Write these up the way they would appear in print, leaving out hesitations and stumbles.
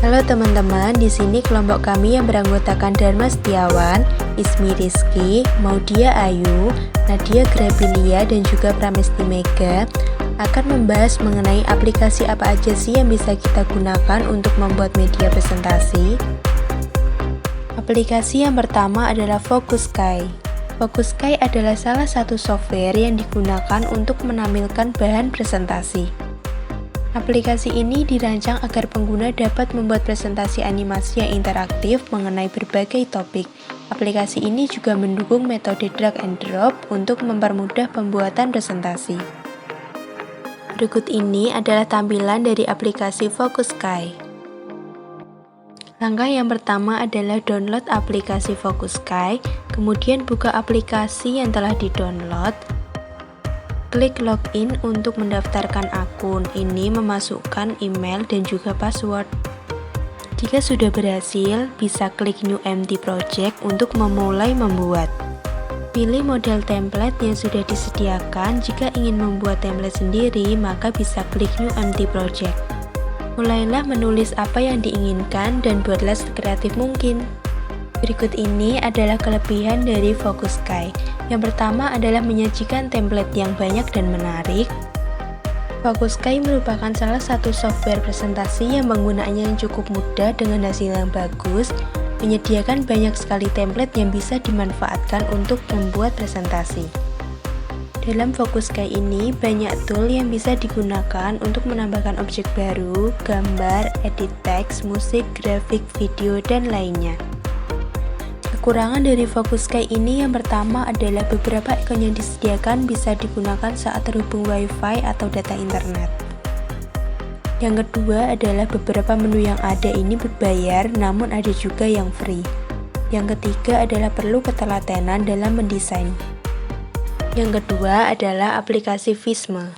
Halo teman-teman, di sini kelompok kami yang beranggotakan Dharma Setiawan, Ismi Rizky, Maudia Ayu, Nadia Grabilia, dan juga Pramesti Mega akan membahas mengenai aplikasi apa aja sih yang bisa kita gunakan untuk membuat media presentasi. Aplikasi yang pertama adalah Focus-Sky. Focus-Sky adalah salah satu software yang digunakan untuk menampilkan bahan presentasi. Aplikasi ini dirancang agar pengguna dapat membuat presentasi animasi yang interaktif mengenai berbagai topik. Aplikasi ini juga mendukung metode drag and drop untuk mempermudah pembuatan presentasi. Berikut ini adalah tampilan dari aplikasi Focus-Sky. Langkah yang pertama adalah download aplikasi Focus-Sky, kemudian buka aplikasi yang telah di-download. Klik login untuk mendaftarkan akun. Ini memasukkan email dan juga password. Jika sudah berhasil, bisa klik New Empty Project untuk memulai membuat. Pilih model template yang sudah disediakan. Jika ingin membuat template sendiri, maka bisa klik New Empty Project. Mulailah menulis apa yang diinginkan dan buatlah sekreatif mungkin. Berikut ini adalah kelebihan dari Focus-Sky. Yang pertama adalah menyajikan template yang banyak dan menarik. Focus-Sky merupakan salah satu software presentasi yang penggunaannya yang cukup mudah dengan hasil yang bagus, menyediakan banyak sekali template yang bisa dimanfaatkan untuk membuat presentasi. Dalam Focus-Sky ini, banyak tool yang bisa digunakan untuk menambahkan objek baru, gambar, edit teks, musik, grafik, video, dan lainnya. Kekurangan dari Focus-Sky ini yang pertama adalah beberapa ikon yang disediakan bisa digunakan saat terhubung Wi-Fi atau data internet. Yang kedua adalah beberapa menu yang ada ini berbayar, namun ada juga yang free. Yang ketiga adalah perlu ketelatenan dalam mendesain. Yang kedua adalah aplikasi Visma.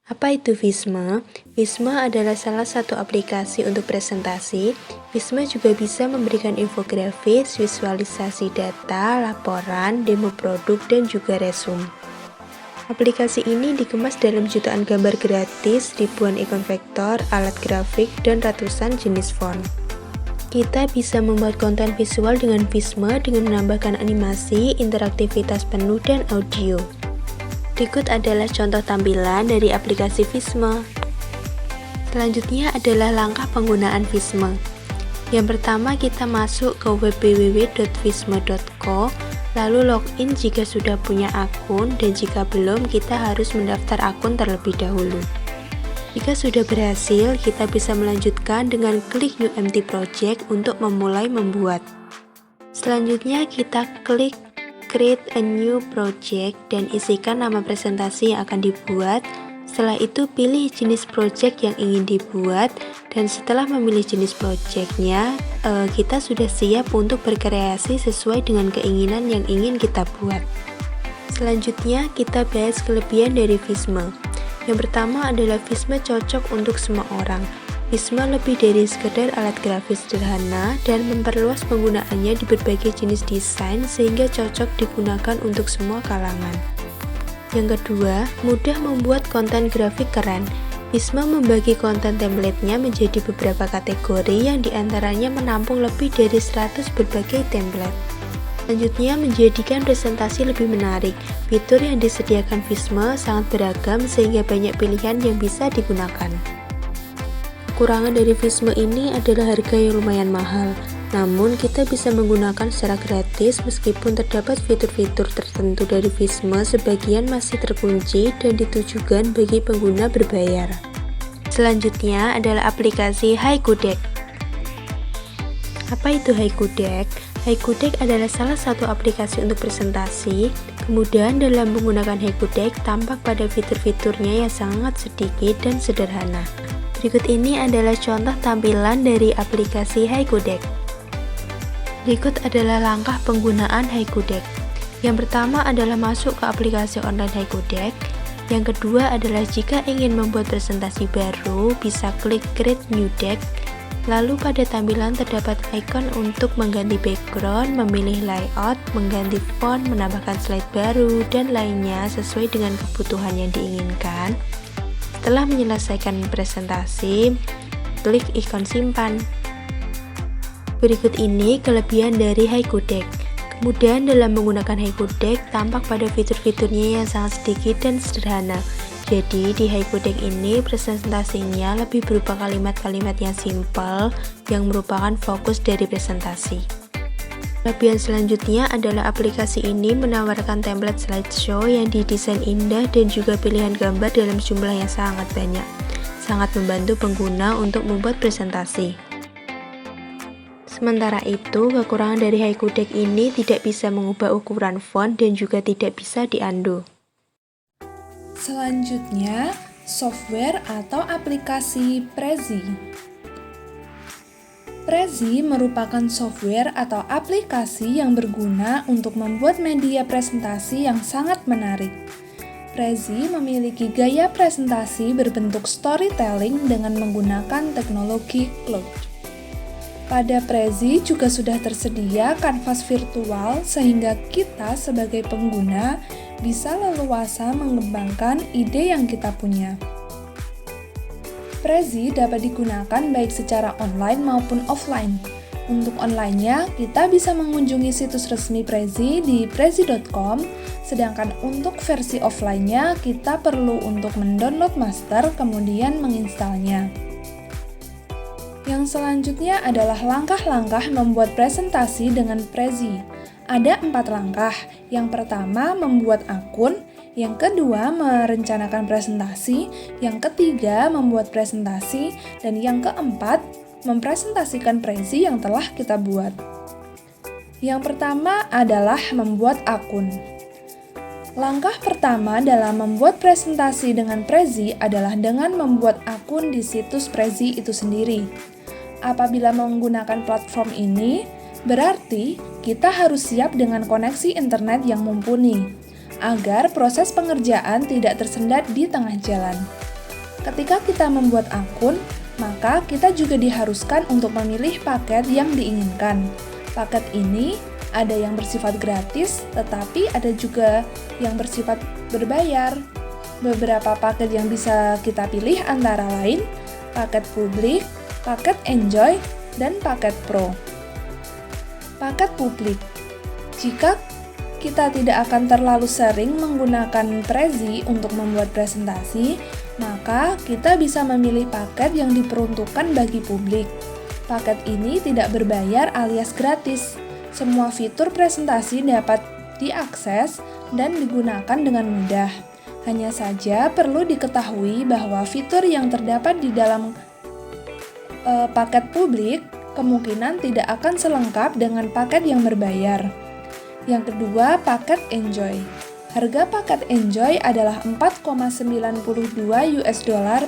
Apa itu Visma? Visma adalah salah satu aplikasi untuk presentasi. Visma juga bisa memberikan infografis, visualisasi data, laporan, demo produk, dan juga resume. Aplikasi ini dikemas dalam jutaan gambar gratis, ribuan ikon vektor, alat grafik, dan ratusan jenis font. Kita bisa membuat konten visual dengan Visma dengan menambahkan animasi, interaktivitas penuh, dan audio. Berikut adalah contoh tampilan dari aplikasi Visma. Selanjutnya adalah langkah penggunaan Visma. Yang pertama, kita masuk ke web www.visma.co, lalu login jika sudah punya akun, dan jika belum, kita harus mendaftar akun terlebih dahulu. Jika sudah berhasil, kita bisa melanjutkan dengan klik New Empty Project untuk memulai membuat. Selanjutnya, kita klik Create a New Project dan isikan nama presentasi yang akan dibuat. Setelah itu pilih jenis project yang ingin dibuat, dan setelah memilih jenis projectnya, kita sudah siap untuk berkreasi sesuai dengan keinginan yang ingin kita buat. Selanjutnya kita bahas kelebihan dari Visma. Yang pertama adalah Visma cocok untuk semua orang. Visma lebih dari sekedar alat grafis sederhana dan memperluas penggunaannya di berbagai jenis desain sehingga cocok digunakan untuk semua kalangan. Yang kedua, mudah membuat konten grafik keren. Visma membagi konten template-nya menjadi beberapa kategori yang diantaranya menampung lebih dari 100 berbagai template. Selanjutnya, menjadikan presentasi lebih menarik. Fitur yang disediakan Visma sangat beragam sehingga banyak pilihan yang bisa digunakan. Kekurangan dari Visma ini adalah harga yang lumayan mahal, namun kita bisa menggunakan secara gratis meskipun terdapat fitur-fitur tertentu dari Visma sebagian masih terkunci dan ditujukan bagi pengguna berbayar. Selanjutnya adalah aplikasi HiQdeck. Apa itu HiQdeck? HiQdeck adalah salah satu aplikasi untuk presentasi. Kemudian dalam menggunakan HiQdeck tampak pada fitur-fiturnya yang sangat sedikit dan sederhana. Berikut ini adalah contoh tampilan dari aplikasi HiQdeck. Berikut adalah langkah penggunaan HiQdeck. Yang pertama adalah masuk ke aplikasi online HiQdeck. Yang kedua adalah jika ingin membuat presentasi baru, bisa klik Create New Deck. Lalu pada tampilan terdapat icon untuk mengganti background, memilih layout, mengganti font, menambahkan slide baru, dan lainnya sesuai dengan kebutuhan yang diinginkan. Setelah menyelesaikan presentasi, klik ikon simpan. Berikut ini kelebihan dari HikuDeck. Kemudian dalam menggunakan HikuDeck tampak pada fitur-fiturnya yang sangat sedikit dan sederhana. Jadi di HikuDeck ini presentasinya lebih berupa kalimat-kalimat yang simpel yang merupakan fokus dari presentasi. Kelebihan selanjutnya adalah aplikasi ini menawarkan template slideshow yang didesain indah dan juga pilihan gambar dalam jumlah yang sangat banyak. Sangat membantu pengguna untuk membuat presentasi. Sementara itu, kekurangan dari HikuDeck ini tidak bisa mengubah ukuran font dan juga tidak bisa diunduh. Selanjutnya, software atau aplikasi Prezi. Prezi merupakan software atau aplikasi yang berguna untuk membuat media presentasi yang sangat menarik. Prezi memiliki gaya presentasi berbentuk storytelling dengan menggunakan teknologi cloud. Pada Prezi juga sudah tersedia kanvas virtual sehingga kita sebagai pengguna bisa leluasa mengembangkan ide yang kita punya. Prezi dapat digunakan baik secara online maupun offline. Untuk online-nya, kita bisa mengunjungi situs resmi Prezi di prezi.com, sedangkan untuk versi offline-nya, kita perlu untuk mendownload master kemudian menginstalnya. Yang selanjutnya adalah langkah-langkah membuat presentasi dengan Prezi. Ada 4 langkah. Yang pertama, membuat akun. Yang kedua, merencanakan presentasi. Yang ketiga, membuat presentasi. Dan yang keempat, mempresentasikan Prezi yang telah kita buat. Yang pertama adalah membuat akun. Langkah pertama dalam membuat presentasi dengan Prezi adalah dengan membuat akun di situs Prezi itu sendiri. Apabila menggunakan platform ini, berarti kita harus siap dengan koneksi internet yang mumpuni, agar proses pengerjaan tidak tersendat di tengah jalan. Ketika kita membuat akun, maka kita juga diharuskan untuk memilih paket yang diinginkan. Paket ini ada yang bersifat gratis, tetapi ada juga yang bersifat berbayar. Beberapa paket yang bisa kita pilih antara lain paket publik, paket Enjoy, dan paket Pro. Paket publik. Jika kita tidak akan terlalu sering menggunakan Prezi untuk membuat presentasi, maka kita bisa memilih paket yang diperuntukkan bagi publik. Paket ini tidak berbayar alias gratis. Semua fitur presentasi dapat diakses dan digunakan dengan mudah. Hanya saja perlu diketahui bahwa fitur yang terdapat di dalam paket publik kemungkinan tidak akan selengkap dengan paket yang berbayar. Yang kedua, paket Enjoy. Harga paket Enjoy adalah $4,92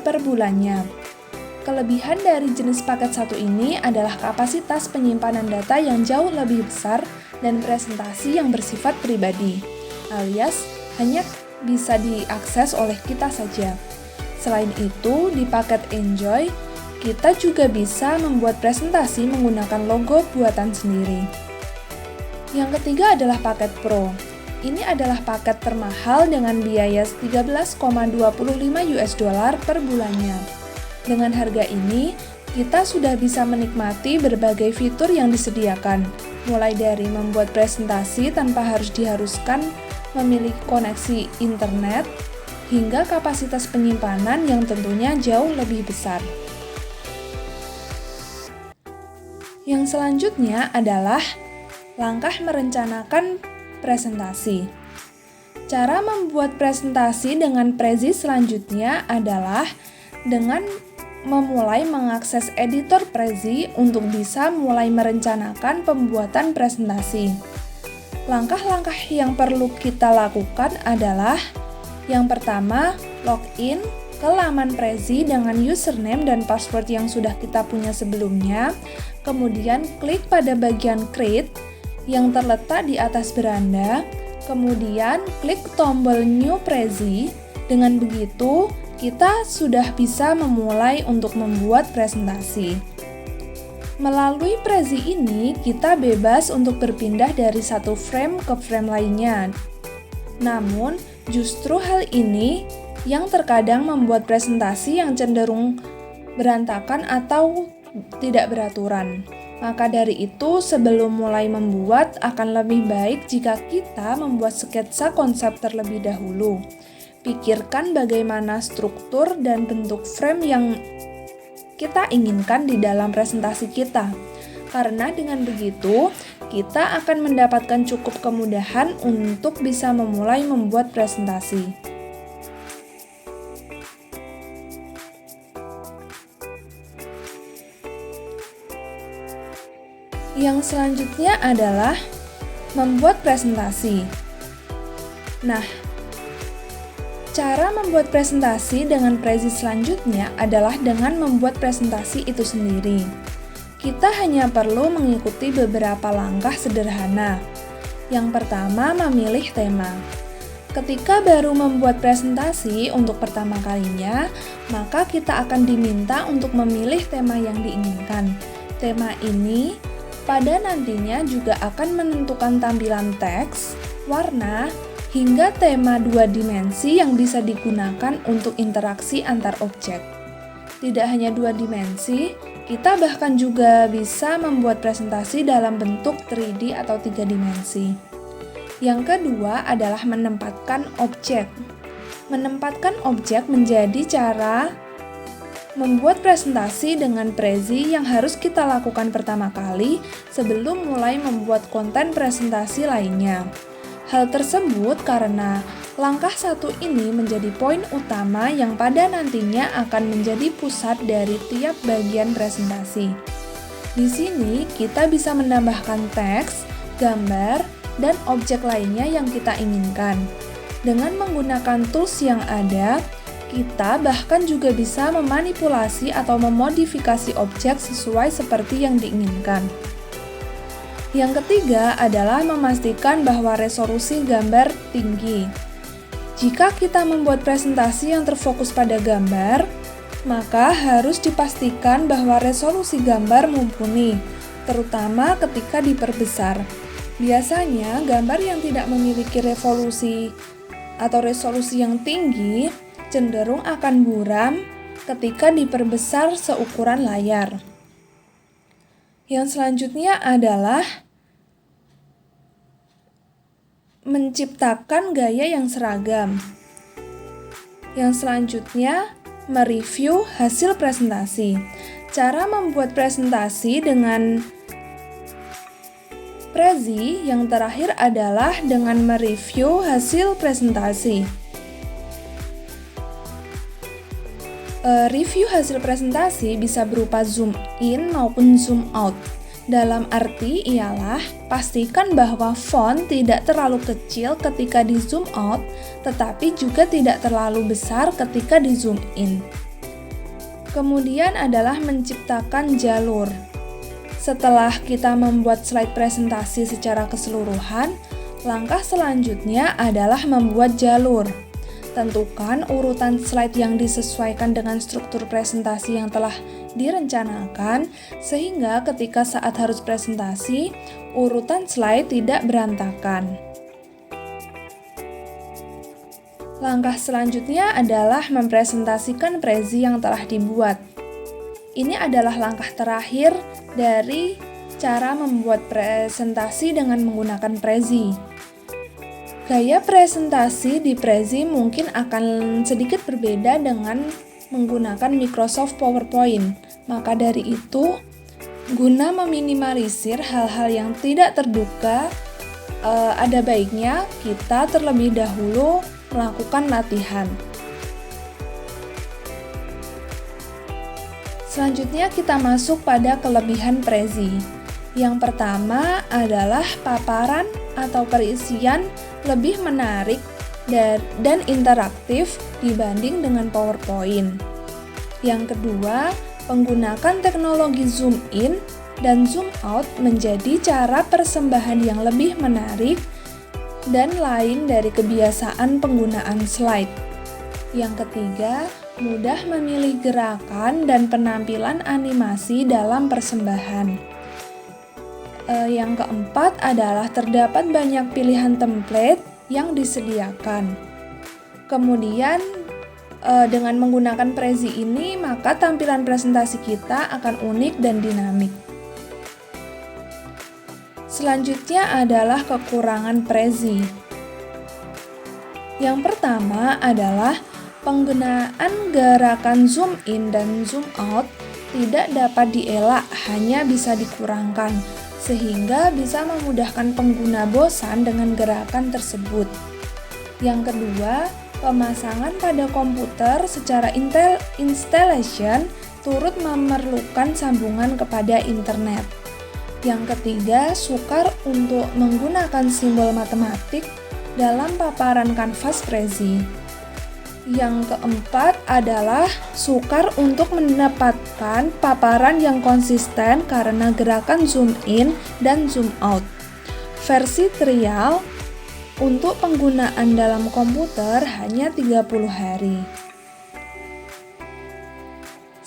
per bulannya. Kelebihan dari jenis paket satu ini adalah kapasitas penyimpanan data yang jauh lebih besar dan presentasi yang bersifat pribadi, alias hanya bisa diakses oleh kita saja. Selain itu, di paket Enjoy, kita juga bisa membuat presentasi menggunakan logo buatan sendiri. Yang ketiga adalah paket Pro. Ini adalah paket termahal dengan biaya $13,25 per bulannya. Dengan harga ini, kita sudah bisa menikmati berbagai fitur yang disediakan, mulai dari membuat presentasi tanpa diharuskan memiliki koneksi internet, hingga kapasitas penyimpanan yang tentunya jauh lebih besar. Yang selanjutnya adalah langkah merencanakan presentasi. Cara membuat presentasi dengan Prezi selanjutnya adalah dengan memulai mengakses editor Prezi untuk bisa mulai merencanakan pembuatan presentasi. Langkah-langkah yang perlu kita lakukan adalah yang pertama, login ke laman Prezi dengan username dan password yang sudah kita punya sebelumnya. Kemudian klik pada bagian Create yang terletak di atas beranda, kemudian klik tombol New Prezi. Dengan begitu, kita sudah bisa memulai untuk membuat presentasi. Melalui Prezi ini, kita bebas untuk berpindah dari satu frame ke frame lainnya. Namun, justru hal ini yang terkadang membuat presentasi yang cenderung berantakan atau tidak beraturan. Maka dari itu, sebelum mulai membuat, akan lebih baik jika kita membuat sketsa konsep terlebih dahulu. Pikirkan bagaimana struktur dan bentuk frame yang kita inginkan di dalam presentasi kita. Karena dengan begitu, kita akan mendapatkan cukup kemudahan untuk bisa memulai membuat presentasi. Yang selanjutnya adalah membuat presentasi. Nah, cara membuat presentasi dengan Prezi selanjutnya adalah dengan membuat presentasi itu sendiri. Kita hanya perlu mengikuti beberapa langkah sederhana. Yang pertama, memilih tema. Ketika baru membuat presentasi untuk pertama kalinya, maka kita akan diminta untuk memilih tema yang diinginkan. Tema ini pada nantinya juga akan menentukan tampilan teks, warna, hingga tema 2 dimensi yang bisa digunakan untuk interaksi antar objek. Tidak hanya 2 dimensi, kita bahkan juga bisa membuat presentasi dalam bentuk 3D atau 3 dimensi. Yang kedua adalah menempatkan objek. Menempatkan objek menjadi cara membuat presentasi dengan Prezi yang harus kita lakukan pertama kali sebelum mulai membuat konten presentasi lainnya. Hal tersebut karena langkah 1 ini menjadi poin utama yang pada nantinya akan menjadi pusat dari tiap bagian presentasi. Di sini kita bisa menambahkan teks, gambar, dan objek lainnya yang kita inginkan. Dengan menggunakan tools yang ada, kita bahkan juga bisa memanipulasi atau memodifikasi objek sesuai seperti yang diinginkan. Yang ketiga adalah memastikan bahwa resolusi gambar tinggi. Jika kita membuat presentasi yang terfokus pada gambar, maka harus dipastikan bahwa resolusi gambar mumpuni, terutama ketika diperbesar. Biasanya, gambar yang tidak memiliki resolusi yang tinggi cenderung akan buram ketika diperbesar seukuran layar. Yang selanjutnya adalah menciptakan gaya yang seragam. Yang selanjutnya, mereview hasil presentasi. Cara membuat presentasi dengan Prezi yang terakhir adalah dengan mereview hasil presentasi. Review hasil presentasi bisa berupa zoom in maupun zoom out. Dalam arti ialah pastikan bahwa font tidak terlalu kecil ketika di zoom out, tetapi juga tidak terlalu besar ketika di zoom in. Kemudian adalah menciptakan jalur. Setelah kita membuat slide presentasi secara keseluruhan, langkah selanjutnya adalah membuat jalur. Tentukan urutan slide yang disesuaikan dengan struktur presentasi yang telah direncanakan, sehingga ketika saat harus presentasi, urutan slide tidak berantakan. Langkah selanjutnya adalah mempresentasikan Prezi yang telah dibuat. Ini adalah langkah terakhir dari cara membuat presentasi dengan menggunakan Prezi. Gaya presentasi di Prezi mungkin akan sedikit berbeda dengan menggunakan Microsoft PowerPoint. Maka dari itu, guna meminimalisir hal-hal yang tidak terduga, ada baiknya kita terlebih dahulu melakukan latihan. Selanjutnya kita masuk pada kelebihan Prezi. Yang pertama adalah paparan atau perisian lebih menarik dan interaktif dibanding dengan PowerPoint. Yang kedua, menggunakan teknologi zoom in dan zoom out menjadi cara persembahan yang lebih menarik dan lain dari kebiasaan penggunaan slide. Yang ketiga, mudah memilih gerakan dan penampilan animasi dalam persembahan. Yang keempat adalah terdapat banyak pilihan template yang disediakan. Kemudian Dengan menggunakan Prezi ini, maka tampilan presentasi kita akan unik dan dinamik. Selanjutnya adalah kekurangan Prezi. Yang pertama adalah penggunaan gerakan zoom in dan zoom out tidak dapat dielak, hanya bisa dikurangkan, sehingga bisa memudahkan pengguna bosan dengan gerakan tersebut. Yang kedua, pemasangan pada komputer secara installation turut memerlukan sambungan kepada internet. Yang ketiga, sukar untuk menggunakan simbol matematik dalam paparan kanvas Prezi. Yang keempat adalah sukar untuk mendapatkan paparan yang konsisten karena gerakan zoom in dan zoom out. Versi trial untuk penggunaan dalam komputer hanya 30 hari.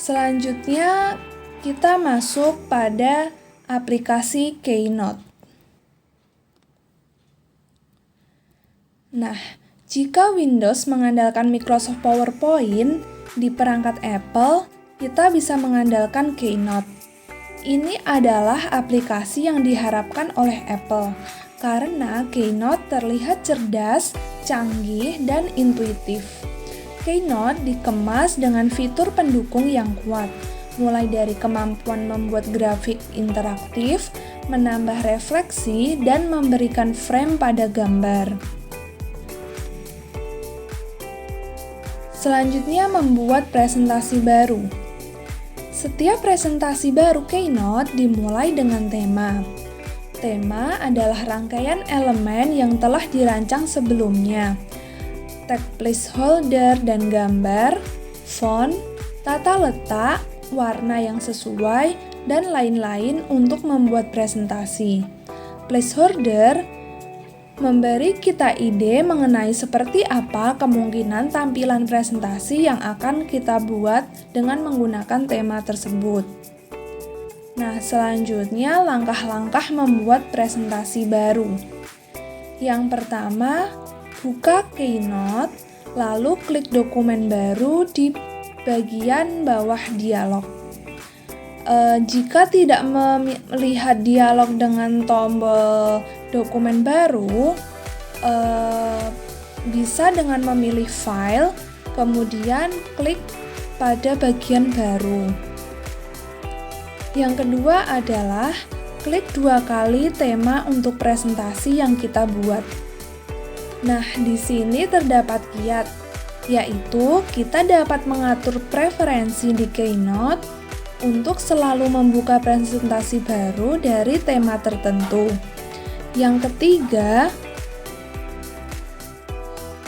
Selanjutnya, kita masuk pada aplikasi Keynote. Nah, jika Windows mengandalkan Microsoft PowerPoint, di perangkat Apple, kita bisa mengandalkan Keynote. Ini adalah aplikasi yang diharapkan oleh Apple, karena Keynote terlihat cerdas, canggih, dan intuitif. Keynote dikemas dengan fitur pendukung yang kuat, mulai dari kemampuan membuat grafik interaktif, menambah refleksi, dan memberikan frame pada gambar. Selanjutnya, membuat presentasi baru. Setiap presentasi baru Keynote dimulai dengan tema. Tema adalah rangkaian elemen yang telah dirancang sebelumnya. Teks placeholder dan gambar, font, tata letak, warna yang sesuai, dan lain-lain untuk membuat presentasi. Placeholder memberi kita ide mengenai seperti apa kemungkinan tampilan presentasi yang akan kita buat dengan menggunakan tema tersebut. Nah, selanjutnya langkah-langkah membuat presentasi baru. Yang pertama, buka Keynote, lalu klik dokumen baru di bagian bawah dialog. Jika tidak melihat dialog dengan tombol dokumen baru, bisa dengan memilih file, kemudian klik pada bagian baru. Yang kedua adalah klik 2 kali tema untuk presentasi yang kita buat. Nah, di sini terdapat kiat, yaitu kita dapat mengatur preferensi di Keynote untuk selalu membuka presentasi baru dari tema tertentu. Yang ketiga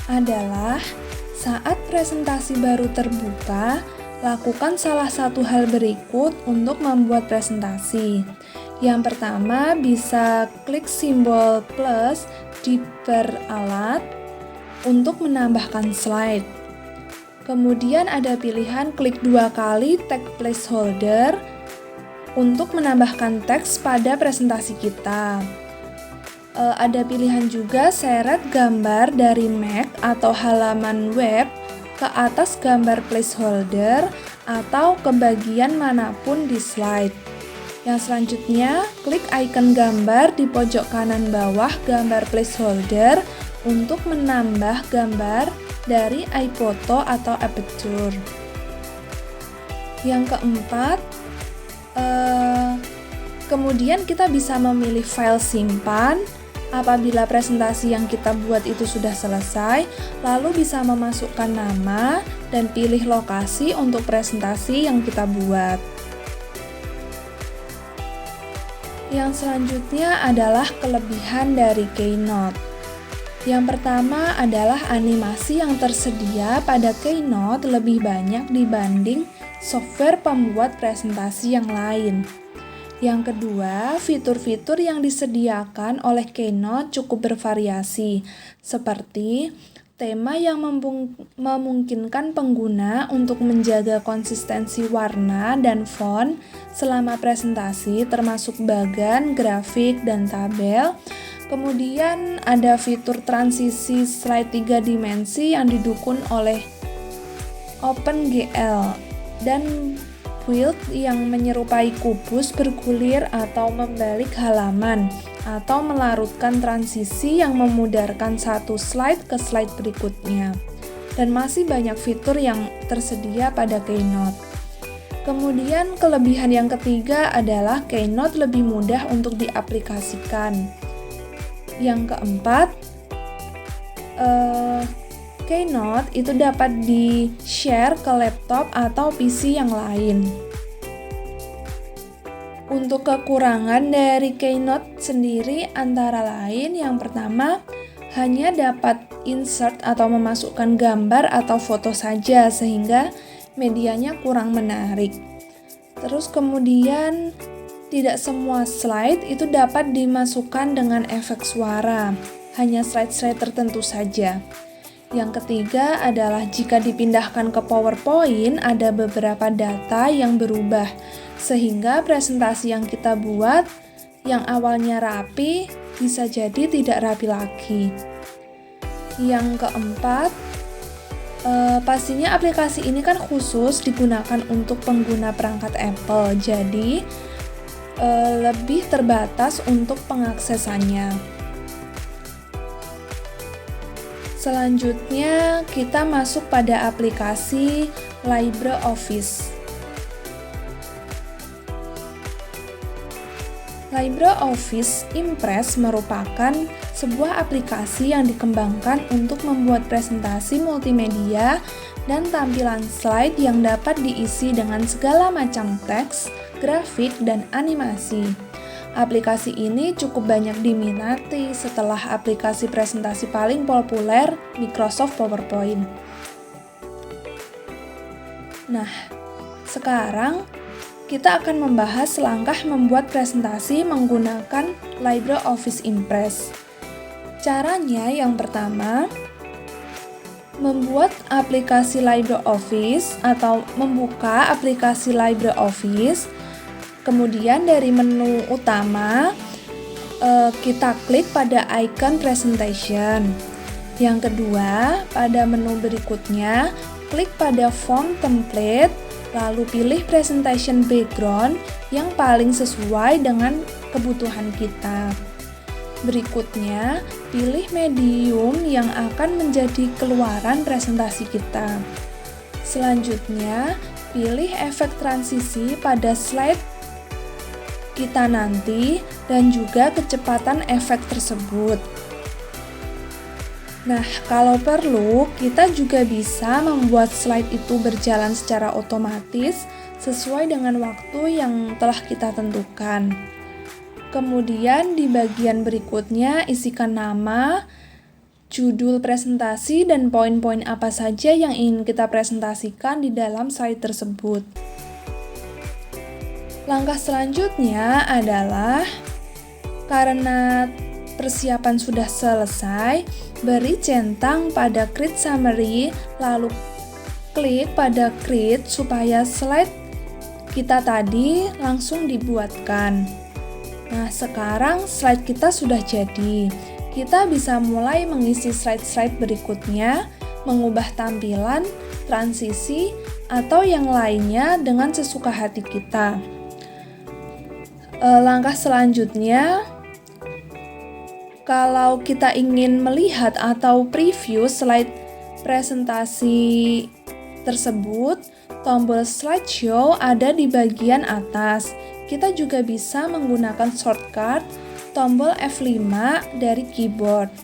adalah saat presentasi baru terbuka, lakukan salah satu hal berikut untuk membuat presentasi. Yang pertama, bisa klik simbol plus di bar alat untuk menambahkan slide. Kemudian ada pilihan klik 2 kali teks placeholder untuk menambahkan teks pada presentasi kita. Ada pilihan juga seret gambar dari Mac atau halaman web ke atas gambar placeholder atau ke bagian manapun di slide. Yang selanjutnya, klik icon gambar di pojok kanan bawah gambar placeholder untuk menambah gambar dari iPhoto atau Aperture. Yang keempat, kemudian kita bisa memilih file simpan. Apabila presentasi yang kita buat itu sudah selesai, lalu bisa memasukkan nama dan pilih lokasi untuk presentasi yang kita buat. Yang selanjutnya adalah kelebihan dari Keynote. Yang pertama adalah animasi yang tersedia pada Keynote lebih banyak dibanding software pembuat presentasi yang lain. Yang kedua, fitur-fitur yang disediakan oleh Keynote cukup bervariasi, seperti tema yang memungkinkan pengguna untuk menjaga konsistensi warna dan font selama presentasi, termasuk bagan, grafik, dan tabel. Kemudian ada fitur transisi slide 3 dimensi yang didukung oleh OpenGL, dan build yang menyerupai kubus bergulir atau membalik halaman, atau melarutkan transisi yang memudarkan satu slide ke slide berikutnya. Dan masih banyak fitur yang tersedia pada Keynote. Kemudian kelebihan yang ketiga adalah Keynote lebih mudah untuk diaplikasikan. Yang keempat, Keynote itu dapat di-share ke laptop atau PC yang lain. Untuk kekurangan dari Keynote sendiri antara lain, yang pertama, hanya dapat insert atau memasukkan gambar atau foto saja sehingga medianya kurang menarik. Terus kemudian tidak semua slide itu dapat dimasukkan dengan efek suara, hanya slide-slide tertentu saja. Yang ketiga adalah jika dipindahkan ke PowerPoint, ada beberapa data yang berubah, sehingga presentasi yang kita buat yang awalnya rapi bisa jadi tidak rapi lagi. Yang keempat, pastinya aplikasi ini kan khusus digunakan untuk pengguna perangkat Apple, jadi lebih terbatas untuk pengaksesannya. Selanjutnya, kita masuk pada aplikasi LibreOffice. LibreOffice Impress merupakan sebuah aplikasi yang dikembangkan untuk membuat presentasi multimedia dan tampilan slide yang dapat diisi dengan segala macam teks, grafik, dan animasi. Aplikasi ini cukup banyak diminati setelah aplikasi presentasi paling populer, Microsoft PowerPoint. Nah, sekarang kita akan membahas langkah membuat presentasi menggunakan LibreOffice Impress. Caranya yang pertama, membuat aplikasi LibreOffice atau membuka aplikasi LibreOffice. Kemudian dari menu utama, kita klik pada icon presentation. Yang kedua, pada menu berikutnya, klik pada font template, lalu pilih presentation background yang paling sesuai dengan kebutuhan kita. Berikutnya, pilih medium yang akan menjadi keluaran presentasi kita. Selanjutnya, pilih efek transisi pada slide kita nanti dan juga kecepatan efek tersebut. Nah, kalau perlu, kita juga bisa membuat slide itu berjalan secara otomatis sesuai dengan waktu yang telah kita tentukan. Kemudian di bagian berikutnya isikan nama, judul presentasi, dan poin-poin apa saja yang ingin kita presentasikan di dalam slide tersebut. Langkah selanjutnya adalah, karena persiapan sudah selesai, beri centang pada Create Summary, lalu klik pada Create supaya slide kita tadi langsung dibuatkan. Nah, sekarang slide kita sudah jadi. Kita bisa mulai mengisi slide-slide berikutnya, mengubah tampilan, transisi, atau yang lainnya dengan sesuka hati kita. Langkah selanjutnya, kalau kita ingin melihat atau preview slide presentasi tersebut, tombol slideshow ada di bagian atas. Kita juga bisa menggunakan shortcut tombol F5 dari keyboard.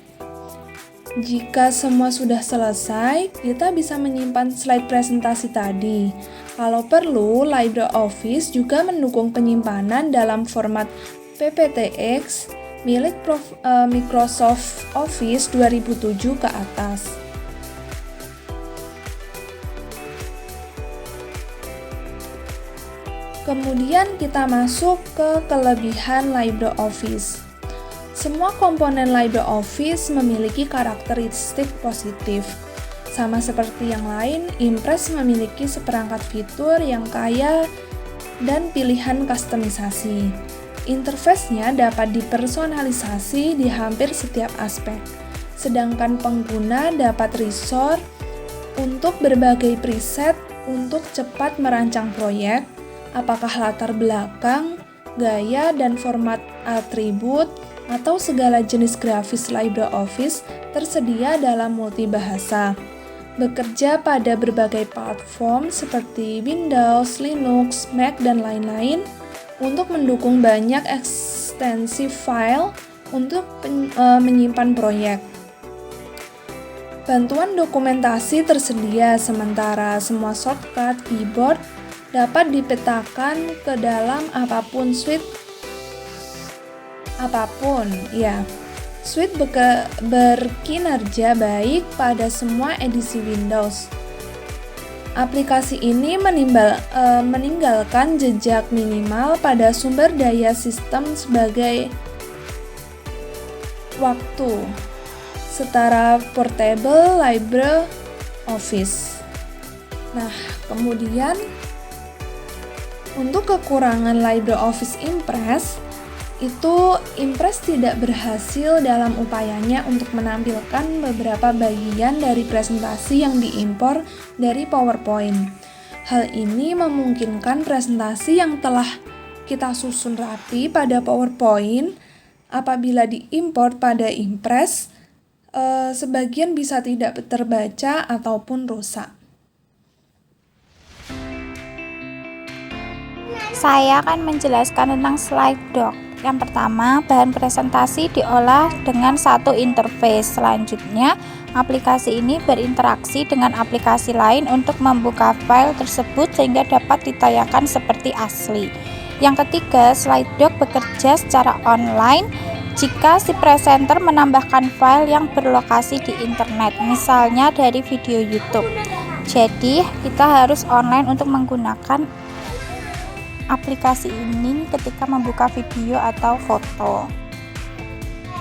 Jika semua sudah selesai, kita bisa menyimpan slide presentasi tadi. Kalau perlu, LibreOffice juga mendukung penyimpanan dalam format PPTX milik Microsoft Office 2007 ke atas. Kemudian kita masuk ke kelebihan LibreOffice. Semua komponen LibreOffice memiliki karakteristik positif. Sama seperti yang lain, Impress memiliki seperangkat fitur yang kaya dan pilihan kustomisasi. Interface-nya dapat dipersonalisasi di hampir setiap aspek, sedangkan pengguna dapat resort untuk berbagai preset untuk cepat merancang proyek, apakah latar belakang, gaya, dan format atribut, atau segala jenis grafis LibreOffice tersedia dalam multibahasa. Bekerja pada berbagai platform seperti Windows, Linux, Mac, dan lain-lain untuk mendukung banyak ekstensi file untuk menyimpan proyek. Bantuan dokumentasi tersedia, sementara semua shortcut keyboard dapat dipetakan ke dalam suite apapun. Suite berkinerja baik pada semua edisi Windows. Aplikasi ini meninggalkan jejak minimal pada sumber daya sistem sebagai waktu, setara portable LibreOffice. Nah, kemudian untuk kekurangan LibreOffice Impress, itu Impress tidak berhasil dalam upayanya untuk menampilkan beberapa bagian dari presentasi yang diimpor dari PowerPoint. Hal ini memungkinkan presentasi yang telah kita susun rapi pada PowerPoint apabila diimpor pada Impress, sebagian bisa tidak terbaca ataupun rusak. Saya akan menjelaskan tentang slide doc. Yang pertama, bahan presentasi diolah dengan satu interface. Selanjutnya, aplikasi ini berinteraksi dengan aplikasi lain untuk membuka file tersebut sehingga dapat ditayangkan seperti asli. Yang ketiga, slide doc bekerja secara online jika si presenter menambahkan file yang berlokasi di internet, misalnya dari video YouTube. Jadi, kita harus online untuk menggunakan aplikasi ini ketika membuka video atau foto.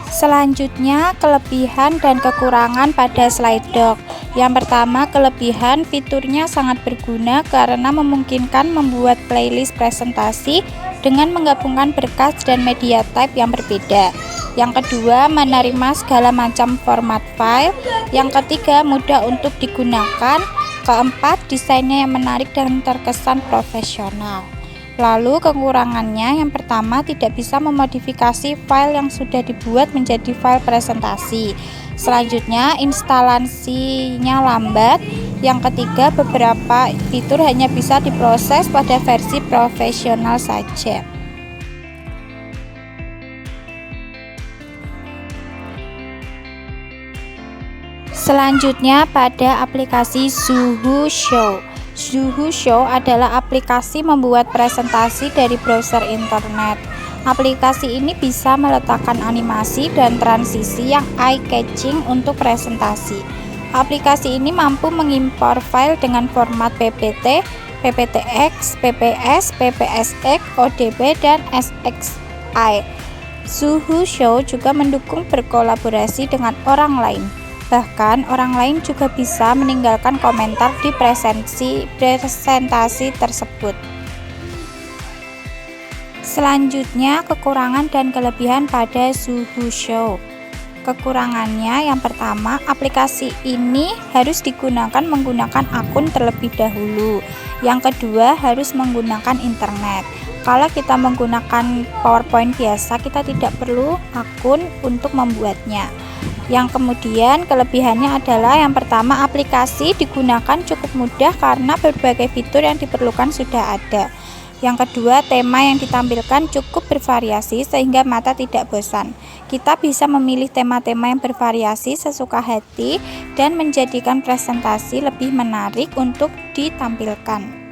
Selanjutnya, kelebihan dan kekurangan pada slide doc. Yang pertama, kelebihan, fiturnya sangat berguna karena memungkinkan membuat playlist presentasi dengan menggabungkan berkas dan media type yang berbeda. Yang kedua, menerima segala macam format file. Yang ketiga, mudah untuk digunakan. Keempat, desainnya yang menarik dan terkesan profesional. Lalu kekurangannya, yang pertama, tidak bisa memodifikasi file yang sudah dibuat menjadi file presentasi. Selanjutnya, instalasinya lambat. Yang ketiga, beberapa fitur hanya bisa diproses pada versi profesional saja. Selanjutnya, pada aplikasi Zoho Show. Zoho Show adalah aplikasi membuat presentasi dari browser internet. Aplikasi ini bisa meletakkan animasi dan transisi yang eye-catching untuk presentasi. Aplikasi ini mampu mengimpor file dengan format PPT, PPTX, PPS, PPSX, ODB, dan SXI. Zoho Show juga mendukung berkolaborasi dengan orang lain. Bahkan orang lain juga bisa meninggalkan komentar di presentasi tersebut. Selanjutnya, kekurangan dan kelebihan pada Zoho Show. Kekurangannya, yang pertama, aplikasi ini harus digunakan menggunakan akun terlebih dahulu. Yang kedua, harus menggunakan internet. Kalau kita menggunakan PowerPoint biasa, kita tidak perlu akun untuk membuatnya. Yang kemudian kelebihannya adalah, yang pertama, aplikasi digunakan cukup mudah karena berbagai fitur yang diperlukan sudah ada. Yang kedua, tema yang ditampilkan cukup bervariasi sehingga mata tidak bosan. Kita bisa memilih tema-tema yang bervariasi sesuka hati dan menjadikan presentasi lebih menarik untuk ditampilkan.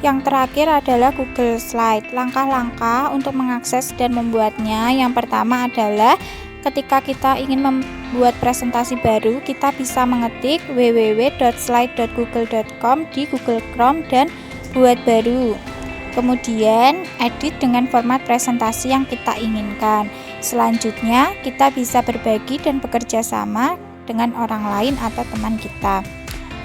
Yang terakhir adalah Google Slide. Langkah-langkah untuk mengakses dan membuatnya, yang pertama adalah ketika kita ingin membuat presentasi baru, kita bisa mengetik www.slide.google.com di Google Chrome dan buat baru. Kemudian, edit dengan format presentasi yang kita inginkan. Selanjutnya, kita bisa berbagi dan bekerja sama dengan orang lain atau teman kita.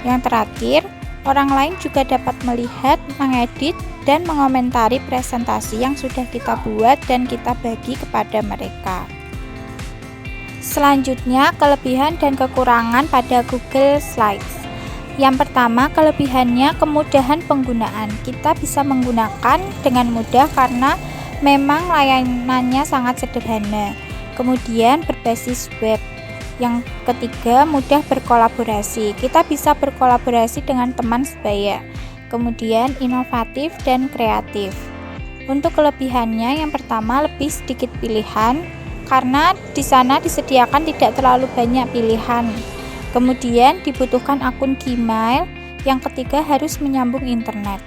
Yang terakhir, orang lain juga dapat melihat, mengedit, dan mengomentari presentasi yang sudah kita buat dan kita bagi kepada mereka. Selanjutnya, kelebihan dan kekurangan pada Google Slides. Yang pertama, kelebihannya kemudahan penggunaan. Kita bisa menggunakan dengan mudah karena memang layanannya sangat sederhana. Kemudian berbasis web. Yang ketiga, mudah berkolaborasi. Kita bisa berkolaborasi dengan teman sebaya. Kemudian inovatif dan kreatif. Untuk kelebihannya, yang pertama lebih sedikit pilihan karena di sana disediakan tidak terlalu banyak pilihan. Kemudian dibutuhkan akun Gmail. Yang ketiga harus menyambung internet.